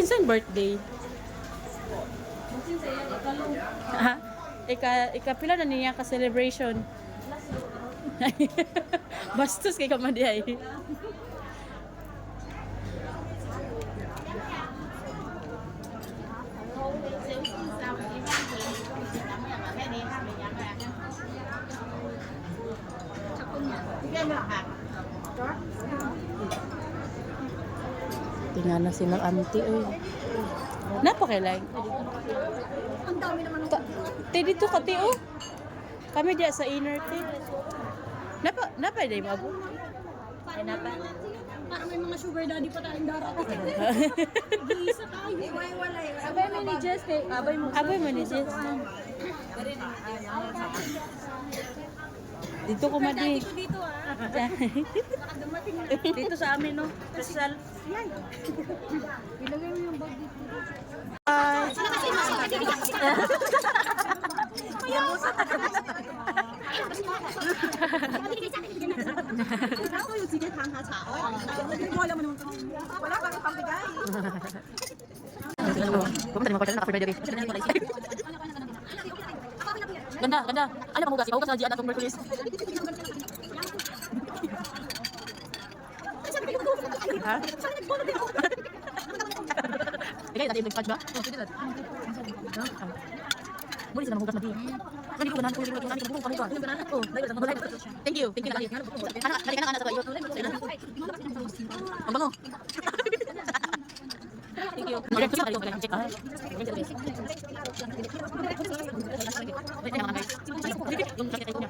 Kinsang birthday? Ha? Ikapila na niya ka celebration. Bastos kay kamadiay. Tingnan na silang auntie, oy. Napakailan. Ang dami naman ng Te dito ka, te, oh. Kami diya sa inner, te. Napay day mo, abo? Ay, napay. Parang may mga sugar daddy pa tayong darating. Mag-iisa tayo. Walay. Abay mo ni Jess, eh. Abay mo ni Jess. Dito ko, madi. Dito dito, ah. Nakadamating na. Dito sa amin, no? Kasal. Yan. Ilagay mo yung bag dito. Ako yung sige tangha sa ako. Hindi mo alam mo naman. Wala kang pagbigay. Pumunta naman ko na after birthday. Ganda. Ano pa mo kasi? Huwag ka sa Gian atong Mercury's. Ha? Ikay, dati yung nag-patch ba? Oo, sige lang. Muli sila mahugas madi. Hindi ko ganahan. Thank you na kami. Anak sa kayo. Ang bango. Thank you. Mag-check ka rin check ka. Wait na guys. Yung jacket ko niya.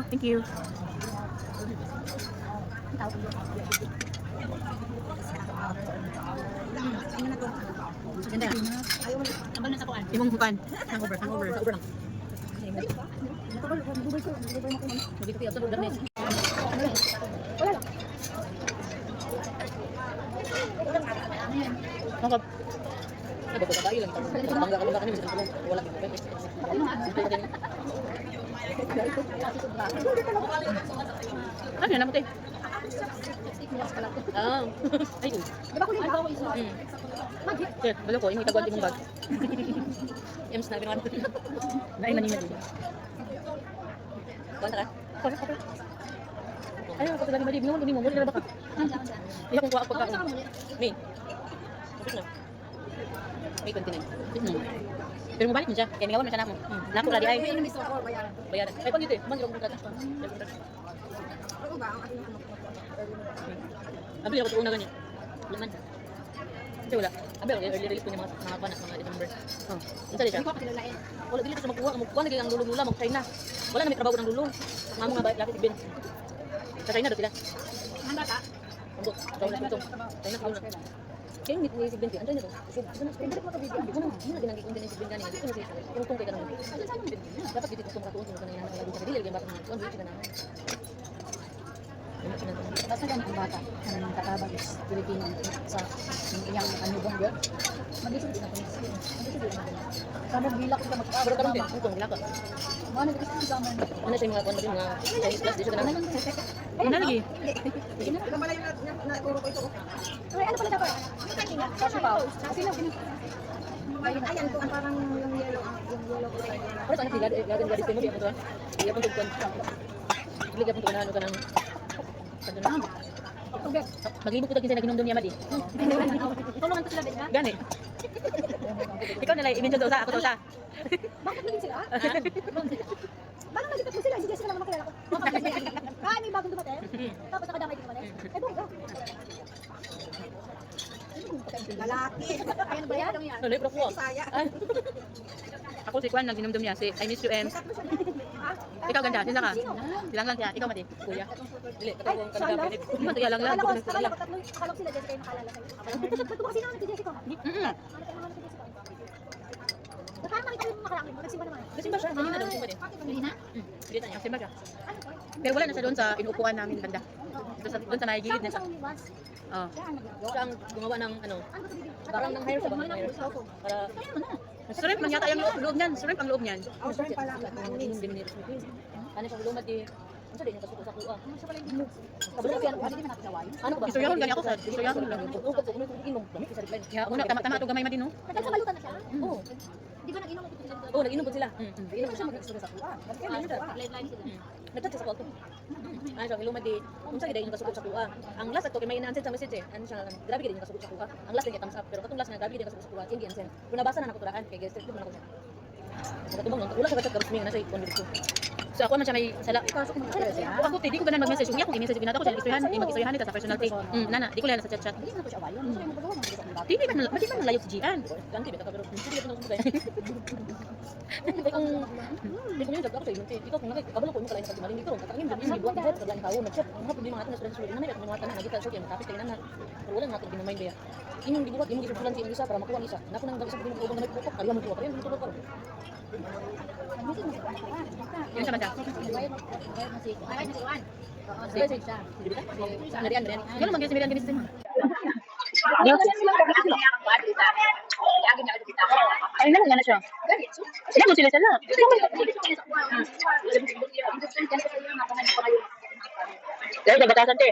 Thank you. Ganda. Ambal na sa kuan. Imong kuan. Hangover lang. Dito kayo sa darnes. Nangkap. Ano ba tayo lang? Bangga kami sa wala ano na mo, te? Ah. Ay, ito. Diba ko yung ako isa? Sir, balo ko, yung itagwante mong bag. Ems na, ginawa. Nain na nina dito. Kuwanta ka? Ayaw, kapag lagi mali, binunod mo, muli na ba ka? Iya kong kuha ako pagkaon. May. Kapit na. May continent. Pero mabalik mo siya, kaya nigawan mo siya na mo. Naku, ladi ay. Bayaran. Ay, pag dito eh, man, yung kontrata. Ako ba? Ang ating Abili ako ito una ganyan. Laman. Kasi wala. Abili ako, early release ko niya mga panak, mga December. Oh. Ano siya? Hindi ko kilalain. Wala, dili ko siya magkuha. Magkuha na ang lulong nila, mag-China. Wala na may trabaho ng lulong. Mga mga lapit si Ben. Sa China daw sila. Handa ka? Ambot. China kauna. Kaya hindi ko si Ben. Andiyan na to. Hindi ko makabigyan. Hindi ko na. Hindi na ginagikon din si Ben gani. Hindi ko na siya. Tungtong kay ka naman. Dapat dito itong katuon. Kung kanina nakalagin sa kadili. Lagyan ba kung tuwan. Dito na naman. Basta lang ang bata ang katabag is Pilipino sa iyang anubong girl. Mag-isip din ako. Sama bilak ka magkakaroon. Pero karoon din. Tungtong gila ka. Ano gusto ko sama? Ano siya mga kuwan din mga Chinese plus. Dito ka naman. Ano lagi? Ito pala yung naturo ko ito. Ay, ano pala dapat? Kasi pa. Kasi lang ayan ko ang parang yung yellow ko. Pero saan sila? Lagyan gadis mo. Iya pun tungtong. Liga pun tunahan ka ng mag-ibig ko ito kinsa naginom doon niya, Madi. Tulungan ko sila din, ha? Gani. Ikaw nila, i-mention daw sa ako daw sa. Bakit naging sila? Parang nagipit mo sila, si Jessica lang naman kilala ko. Ah, may bagong dumating? Tapos nakadamay din naman eh. Eh, bongga. Lalaki. Ayan ba yan? Ano, libro ko. Saya. Ako si Kwan, nag-inumdum niya. Si I miss you, M. Ikaw ganda, sino ka? Silang lang siya. Ikaw mati, kuya. Dili, katawang ka na dapat. Hindi man kaya lang lang. Akala ko sila Jessica yung nakalala sa'yo. Ba't mo kasi naman si Jessica? Parang nakita ko yung makalangin mo, nagsimba naman. Nagsimba siya, hindi na daw simba din. Hindi na? Hindi na niya, simba siya. Pero wala na siya doon sa inuupuan namin banda. Doon sa may gilid na siya. Oh. Siya ang gumawa ng ano, parang nang hire siya ba? Para shrimp man yata yung loob niyan. Shrimp ang loob niyan. Oh, shrimp pala. Ano siya lumad di ano din kasuko sa kuha. Kabalo yan, hindi naman natin saway. Ano ba? Isoyahon gani ako sa isoyahon lang. Ya, una tama to gamay man din no. Nagsabalutan na siya? Oo. Di ba nag-inom ko sila? Oo, nag-inom po sila. Inom siya mag-istorya sa kuha. Line sila. Nagchat siya sa kwarto. Ano siya, ilumad di, kung saan yung kasukot sa kuha. Ang last ato, kay may ina-ansend sa message eh. Ano siya, grabe ka din yung kasukot sa kuha. Ang last din kay thumbs up, pero katong last nga, grabe ka din yung kasukot sa kuha. Hindi ansend. Kung nabasa na nakuturaan, kay guest, ito mo na ko siya. Katubang nun, wala sa kachat kabos na siya, convict ko. So ako man siya may sala. Ako ako, di ko ganan mag-message. Kung i-message, binata ko siya, mag-istoyahan nita sa personal page. Nana, di ko lang sa chat-chat. Hindi naman ko siya awayon. Hindi mo magawa mo Di man layo si Gian. Ganti, beta ka, pero hindi ko na kumagay. Hindi kung yung job ako sa inyo, ikaw kung nakikabalo ko yung kalain sa pagdimaling dito, katangin mo, hindi buhat dito, kaglaing tao, nag-chat, ang hapon din mga atin na students, nanay at mga tanan, nagita, so kaya matapit kayo na, pero wala natin ginamain ba inyong dibuhat, inyong gisusulan sa inyong isa para makuha ang isa, naku nang isa pagdimaling ubang na may pukok, kaya mo tuwa, kaya mo tuwa. Yun siya ba siya? Si Marian. Ganun mag-gaya si Marian ganun siya. Ay, nalang gana siya. Sila mo sila sila. Dahil na batasan te.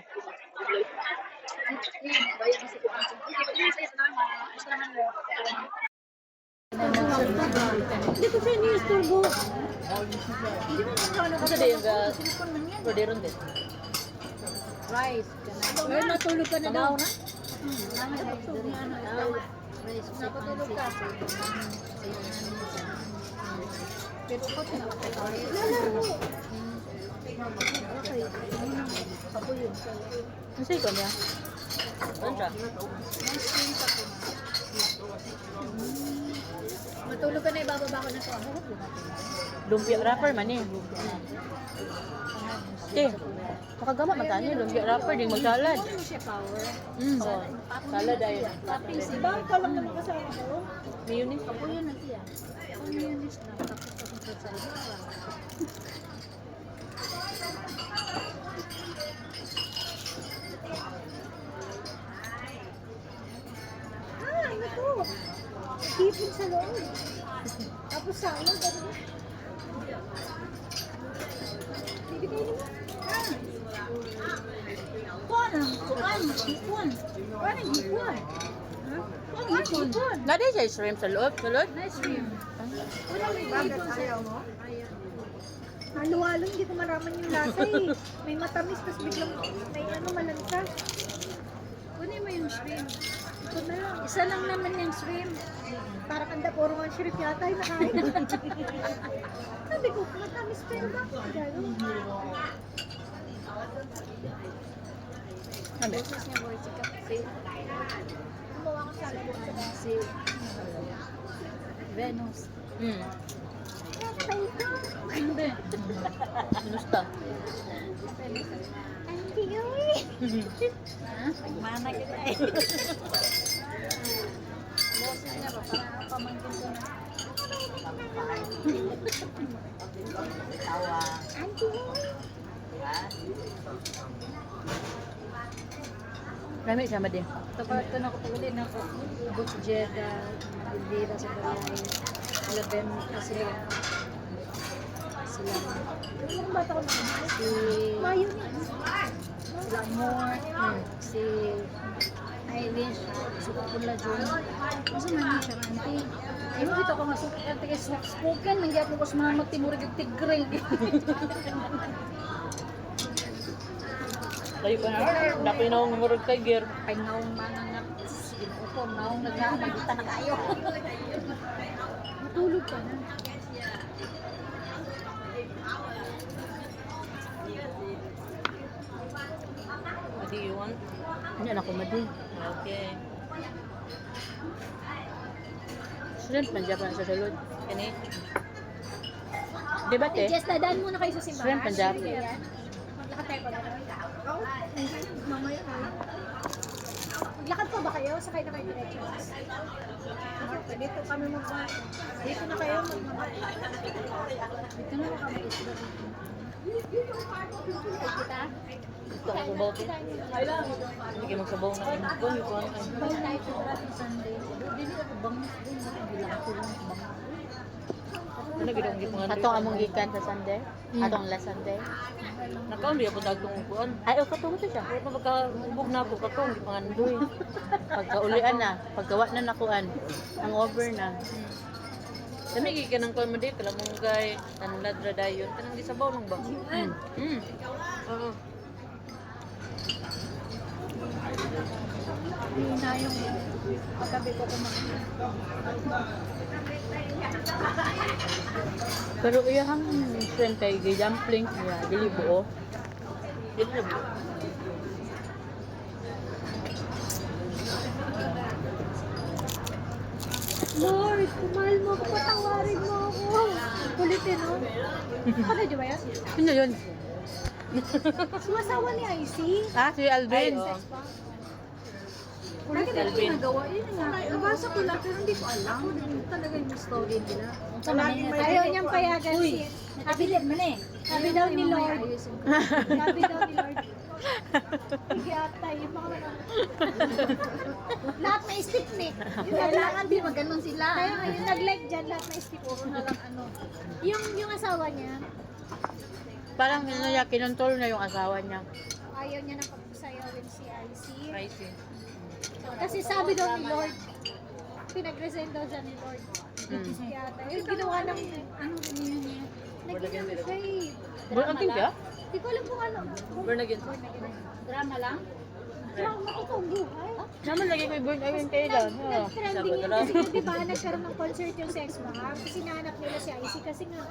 Hindi ko siya ini-istorbo. Hindi mo ano Kasi din yung proderon din. rice. Pero natulog ka na daw na? Napatulog ka. Pero ko lalaro. Okay. Ako yun. Ano siya ikaw niya? Ano siya? Matulog ka na, ibababa ko na ito. Lumpia wrapper man eh. Eh, makagama mata niya. Lumpia wrapper din magsalad. Ano siya power? Oh, salad ay. Toppings. Diba ka lang naman kasama ko? Mayonnaise. Ako yun na siya. Ang mayonnaise na. Tapos akong sa ano to? Tipin sa loob. Tapos salad. Bibigay naman. Kuan ang hipon. Kuan ang hipon. Kuan ang hipon. Nade siya shrimp sa loob. Sulod? Nice cream. Wala may hipon sa mo? Halo-halo, hindi ko maraman yung lasa eh. May matamis, tapos biglang may ano malansa. Kunin mo yung shrimp. Ito na lang. Isa lang naman yung shrimp. Para kanda puro ang shrimp yata yung nakain. Sabi ko, matamis pero bakit gano'n? Ano? Boses niya boy, si Kapsi. Gumawa ko sa alam si Venus. Hindi. Ginusta. Ang kiyoy! Mana kita eh. Boses niya ba? Parang pamangkin ko na. Tawa. Ang kiyoy! Rami siya ma din. Tapos ito na ko paguli na ako. Butch Jeddah, Bibira sa Balay, Laben kasi sila. Yung bata ko na si Mayonnaise. Sila Amor, si Eilish, si Kapula Jun. Kasi naman siya auntie. Ay mo dito ko nga auntie kay spoken, nangyap ko sa mga magtimurig yung tigre. Layo pa na. Dapat na akong murag tiger. Ay naong mga ko, naong nagkakabagita na kayo. Matulog ka na. Yan ako madin. Okay. Shrimp man dyan pa sa sulod. Kani. Di ba te? Just dadaan muna kayo sa simbahan. Shrimp and Jap. Yan. Maglakad tayo pa ba? Mamaya na. Maglakad pa ba kayo? Sakay na kayo diretso. Dito kami dito na kayo dito na kami isda. Kita? Gusto ko sabaw te. Hindi kayo magsabaw na kayo. Kung yung kuhan kayo. Bang tayo sa Rafi Sunday. Dili ako bang bilang ko lang bang. Ano gitong gipungan? Atong among gikan sa Sunday. Atong last Sunday. Nakaon di ako dagtong kuhan. Ay, o katong to siya. Pero na magkahubog na ako katong gipangandoy. Pagkaulian na, paggawa na nakuan. Ang over na. Dami gikan ng kuhan mo di. Kalamong gay. Tanlad radayon. Kanang gisabaw lang ba? Oo. Yun na yung pagkabi ko kumain. Pero iyang shrimp kay dumpling niya, dili buo. Dili na ba? Lord, kumahal mo ako, patawarin mo ako. Kulitin, no? Ano di ba yan? Ano yun? Sumasawa ni IC. Ah, si Alvin. oo. Sex pa? Bakit ano ginagawa? Yun nga. Nabasa ko lang, pero hindi ko alam. Talaga yung story nila. Ayaw niyang payagan si... Nabilin mo na eh. Sabi daw ni Lord. Sabi daw ni Lord. Higata, yung mga lahat may stick ni. Kailangan di maganon sila. Kaya ngayon nag-like dyan, lahat may stick. Puro na lang ano. Yung asawa niya, Parang ano niya, kinontrol na yung asawa niya. ayaw niya nang pagsayawin si IC. I see. Kasi sabi daw ni Lord, pinag-resign daw siya ni Lord. Yata. Yung ginawa ng ano niya. Naging ano siya eh. Bulang siya? Hindi ko alam kung ano. Born again. Drama lang? Drama ko itong buhay. Naman lagi ko born again kayo lang. Nag-trending yun kasi nga, di ba, nagkaroon ng concert yung Sex Bomb. Kasi nahanap nila si IC kasi nga,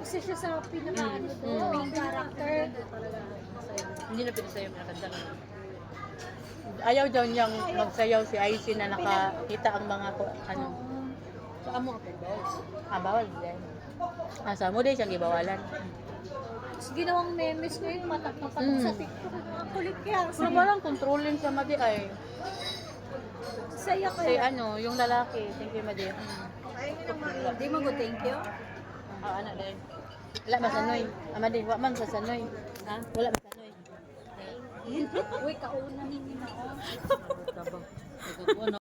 isa siya sa pinaka-ano doon, main character. Hindi na pwede sa'yo nakanta na. Ayaw daw niyang magsayaw si IC na nakakita ang mga ano. Sa amo ako ba? Bawal din. Asa mo din siyang gibawalan. Tapos ginawang memes ngayon, matak-matak sa TikTok. Mga kulit kaya. Pero parang controlling sa Madi ay. Saya ko Si ano, yung lalaki. Thank you, Madi. Hindi mo go thank you. Ah, ano din. Wala masanoy. Madi, wala man sa sanoy. Ha? Wala masanoy. Uy, kauna ninyo na ako. Tabang. Ikaw